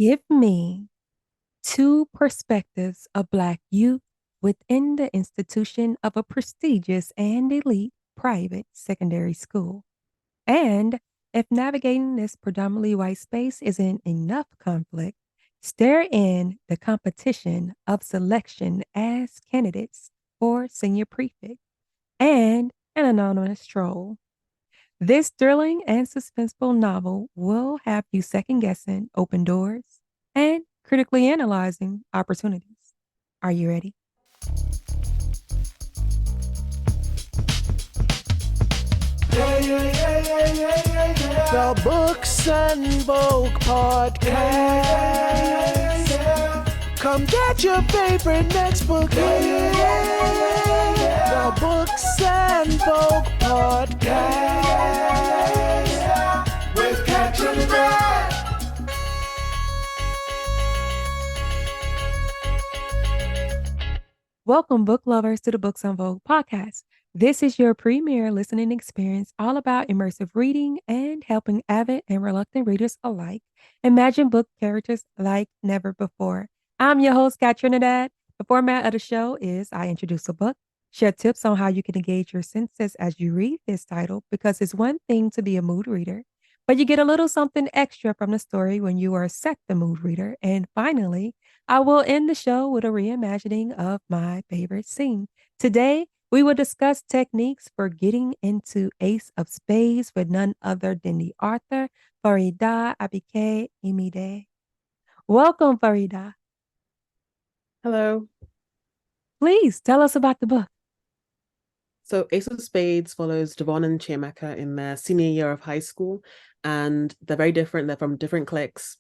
Give me two perspectives of Black youth within the institution of a prestigious and elite private secondary school. And if navigating this predominantly white space isn't enough conflict, stare in the competition of selection as candidates for senior prefect and an anonymous troll. This thrilling and suspenseful novel will have you second guessing open doors and critically analyzing opportunities. Are you ready? The Books and Vogue podcast. Come get your favorite next book. The Books and Vogue podcast with Catherine Brad. Welcome, book lovers, to the Books on Vogue podcast. This is your premier listening experience all about immersive reading and helping avid and reluctant readers alike imagine book characters like never before. I'm your host, Scott Trinidad. The format of the show is I introduce a book, share tips on how you can engage your senses as you read this title, because it's one thing to be a mood reader, but you get a little something extra from the story when you are set the mood reader. And finally, I will end the show with a reimagining of my favorite scene. Today, we will discuss techniques for getting into Ace of Spades with none other than the author, Faridah Àbíké-Íyímídé. Welcome, Faridah. Hello. Please tell us about the book. So Ace of Spades follows Devon and Chiamaka in their senior year of high school, and they're very different. They're from different cliques,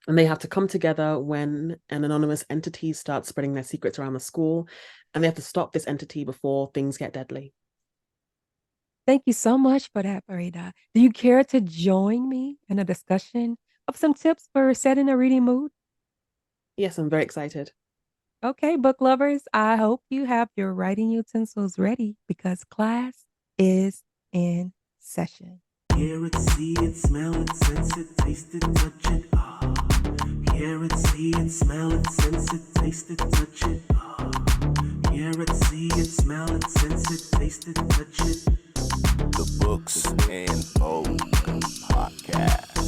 and they have to come together when an anonymous entity starts spreading their secrets around the school, and they have to stop this entity before things get deadly. Thank you so much for that, Faridah. Do you care to join me in a discussion of some tips for setting a reading mood? Yes, I'm very excited. Okay, book lovers, I hope you have your writing utensils ready because class is in session. Hear it, see it, smell it, sense it, taste it, touch it. Hear it, see it, smell it, sense it, taste it, touch it. Hear it, see it, smell it, sense it, taste it, touch it. The Books and Vogue podcast.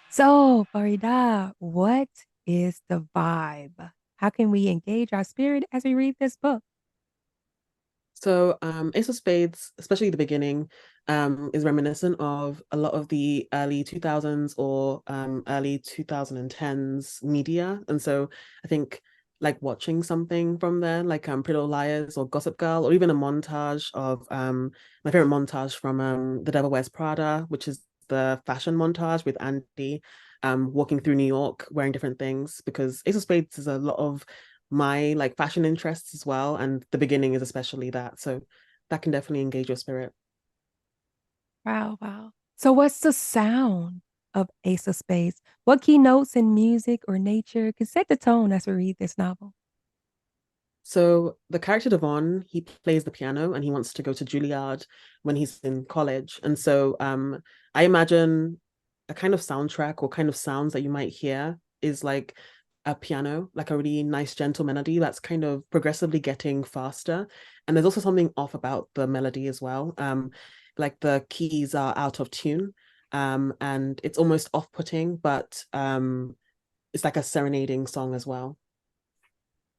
So, Faridah, what is the vibe? How can we engage our spirit as we read this book? So Ace of Spades, especially the beginning, is reminiscent of a lot of the early 2000s or early 2010s media. And so I think like watching something from there, like Pretty Little Liars or Gossip Girl, or even a montage of my favorite montage from The Devil Wears Prada, which is the fashion montage with Andy walking through New York wearing different things, because Ace of Spades is a lot of my like fashion interests as well, and the beginning is especially that, so that can definitely engage your spirit. Wow. So what's the sound of Ace of Spades? What key notes in music or nature can set the tone as we read this novel? So the character Devon, he plays the piano and he wants to go to Juilliard when he's in college, and so I imagine a kind of soundtrack or kind of sounds that you might hear is like a piano, like a really nice gentle melody that's kind of progressively getting faster. And there's also something off about the melody as well. Like the keys are out of tune, and it's almost off-putting, but it's like a serenading song as well.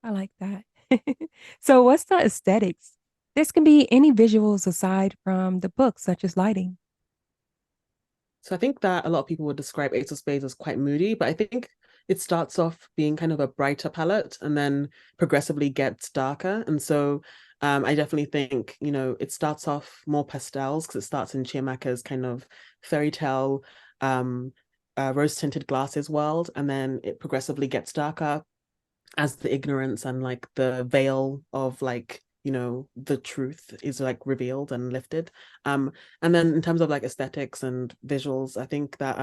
I like that. So what's the aesthetics? This can be any visuals aside from the book, such as lighting. So I think that a lot of people would describe Ace of Spades as quite moody, but I think it starts off being kind of a brighter palette and then progressively gets darker. And so I definitely think, it starts off more pastels because it starts in Chiamaka's kind of fairy tale, rose-tinted glasses world, and then it progressively gets darker as the ignorance and like the veil of like the truth is like revealed and lifted. And then in terms of like aesthetics and visuals, I think that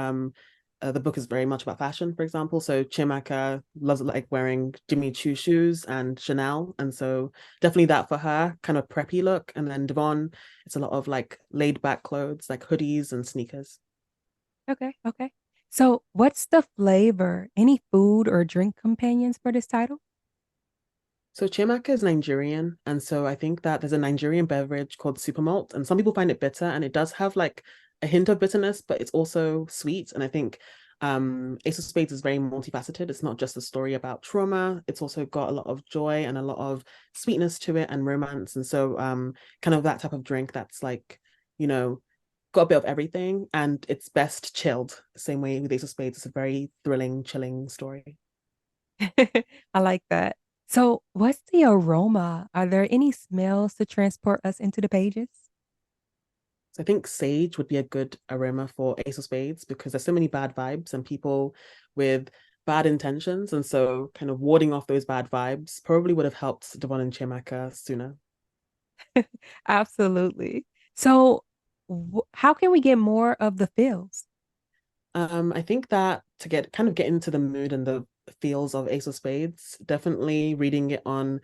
the book is very much about fashion, for example. So Chiamaka loves like wearing Jimmy Choo shoes and Chanel, and so definitely that for her kind of preppy look. And then Devon, it's a lot of like laid back clothes like hoodies and sneakers. Okay. So, what's the flavor? Any food or drink companions for this title? So Chiamaka is Nigerian, and so I think that there's a Nigerian beverage called Super Malt, and some people find it bitter, and it does have like a hint of bitterness, but it's also sweet. And I think Ace of Spades is very multifaceted. It's not just a story about trauma; it's also got a lot of joy and a lot of sweetness to it and romance. And so, kind of that type of drink that's like, you know, got a bit of everything, and it's best chilled. Same way with Ace of Spades, it's a very thrilling, chilling story. I like that. So, what's the aroma? Are there any smells to transport us into the pages? So I think sage would be a good aroma for Ace of Spades because there's so many bad vibes and people with bad intentions. And so kind of warding off those bad vibes probably would have helped Devon and Chiamaka sooner. Absolutely. So, how can we get more of the feels? I think that to get into the mood and the feels of Ace of Spades, definitely reading it on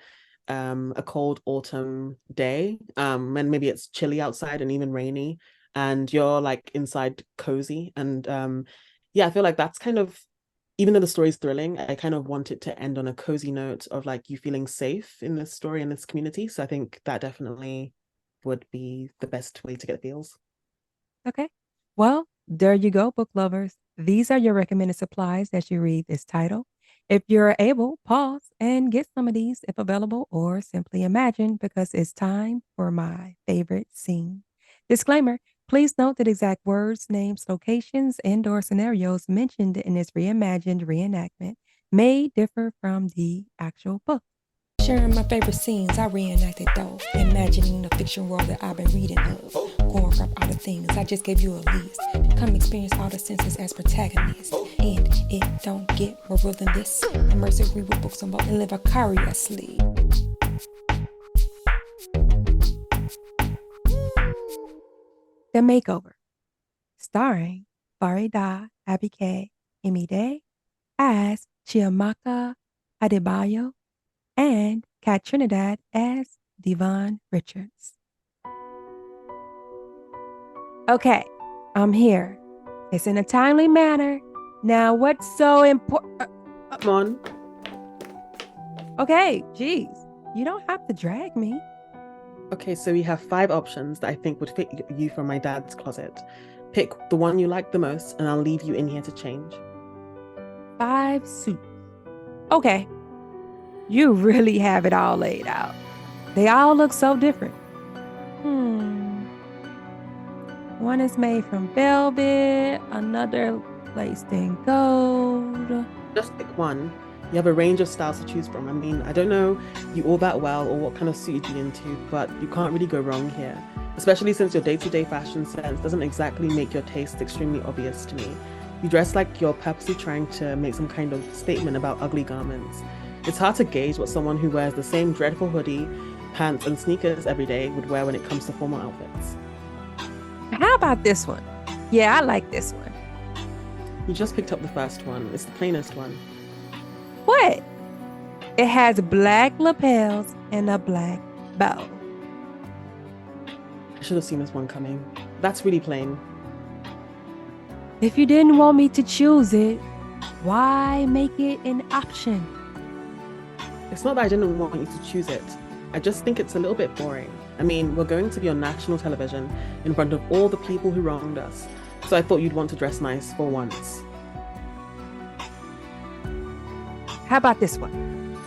a cold autumn day, when maybe it's chilly outside and even rainy, and you're like inside cozy. And yeah, I feel like that's kind of, even though the story is thrilling, I kind of want it to end on a cozy note of like you feeling safe in this story and this community. So I think that definitely would be the best way to get feels. Okay. Well, there you go, book lovers. These are your recommended supplies as you read this title. If you're able, pause and get some of these if available, or simply imagine because it's time for my favorite scene. Disclaimer, please note that exact words, names, locations, and/or scenarios mentioned in this reimagined reenactment may differ from the actual book. Sharing my favorite scenes, I reenacted those, imagining the fiction world that I've been reading of. Going from all the things, I just gave you a list. Come experience all the senses as protagonists. And it don't get more real than this. Immersive read with books on both and live vicariously. The Makeover, starring Faridah Àbíké-Íyímídé as Chiamaka Adebayo and Kat Trinidad as Devon Richards. Okay, I'm here. It's in a timely manner. Now, what's so important? Come on. Okay, geez, you don't have to drag me. Okay, so we have 5 options that I think would fit you from my dad's closet. Pick the one you like the most, and I'll leave you in here to change. 5 suits. Okay, you really have it all laid out. They all look so different. One is made from velvet, another laced in gold. Just pick one. You have a range of styles to choose from. I mean, I don't know you all that well or what kind of suit you'd be into, but you can't really go wrong here, especially since your day-to-day fashion sense doesn't exactly make your taste extremely obvious to me. You dress like you're purposely trying to make some kind of statement about ugly garments. It's hard to gauge what someone who wears the same dreadful hoodie, pants, and sneakers every day would wear when it comes to formal outfits. How about this one? Yeah, I like this one. You just picked up the first one. It's the plainest one. What? It has black lapels and a black bow. I should have seen this one coming. That's really plain. If you didn't want me to choose it, why make it an option? It's not that I didn't want you to choose it. I just think it's a little bit boring. I mean, we're going to be on national television in front of all the people who wronged us, so I thought you'd want to dress nice for once. How about this one?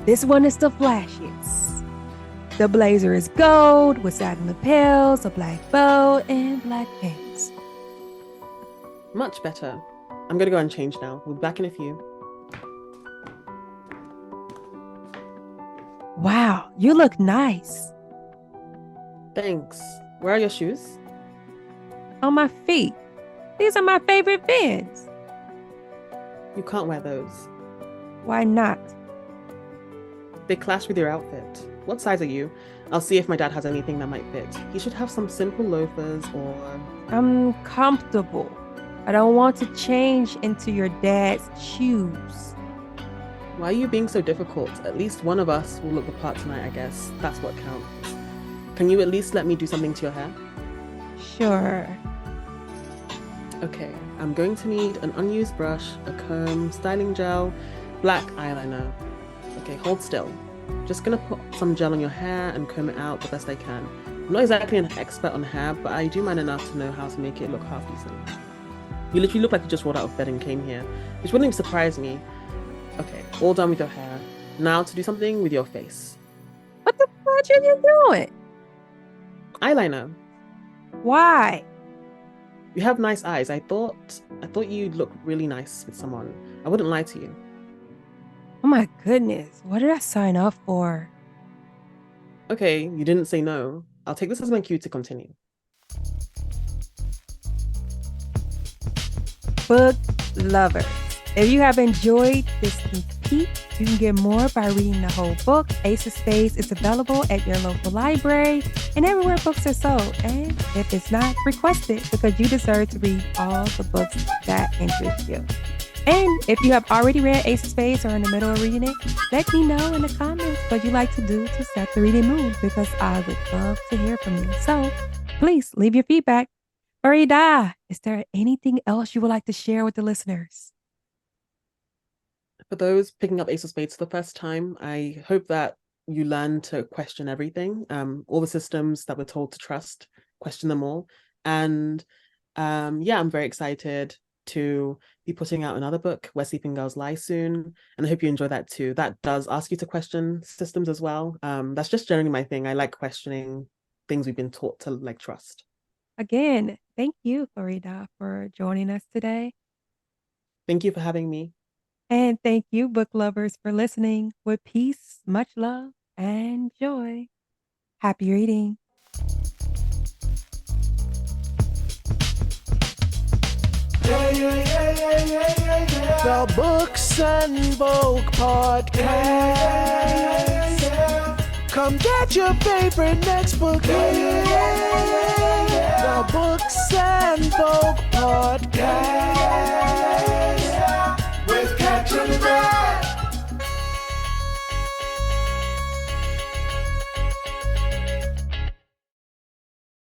This one is the flashiest. The blazer is gold with satin lapels, a black bow, and black pants. Much better. I'm gonna go and change now. We'll be back in a few. Wow, you look nice. Thanks. Where are your shoes? On my feet. These are my favorite Vans. You can't wear those. Why not? They clash with your outfit. What size are you? I'll see if my dad has anything that might fit. He should have some simple loafers or... I'm comfortable. I don't want to change into your dad's shoes. Why are you being so difficult? At least one of us will look the part tonight, I guess. That's what counts. Can you at least let me do something to your hair? Sure. Okay, I'm going to need an unused brush, a comb, styling gel, black eyeliner. Okay, hold still. Just gonna put some gel on your hair and comb it out the best I can. I'm not exactly an expert on hair, but I do mind enough to know how to make it look half decent. You literally look like you just rolled out of bed and came here, which wouldn't even surprise me. Okay, all done with your hair. Now to do something with your face. What the fudge are you doing? Eyeliner. Why? You have nice eyes. I thought you'd look really nice with someone. I wouldn't lie to you. Oh my goodness. What did I sign up for? Okay, you didn't say no. I'll take this as my cue to continue. Book lovers. If you have enjoyed this sneak peek, you can get more by reading the whole book. Ace of Spades is available at your local library and everywhere books are sold. And if it's not, request it because you deserve to read all the books that interest you. And if you have already read Ace of Spades or in the middle of reading it, let me know in the comments what you like to do to set the reading mood because I would love to hear from you. So please leave your feedback. Faridah, is there anything else you would like to share with the listeners? For those picking up Ace of Spades for the first time, I hope that you learn to question everything. All the systems that we're told to trust, question them all. And yeah, I'm very excited to be putting out another book, Where Sleeping Girls Lie, soon. And I hope you enjoy that too. That does ask you to question systems as well. That's just generally my thing. I like questioning things we've been taught to like trust. Again, thank you, Faridah, for joining us today. Thank you for having me. And thank you, book lovers, for listening. With peace, much love, and joy. Happy reading. The Books and Vogue podcast. Come get your favorite next book. The Books and Vogue podcast.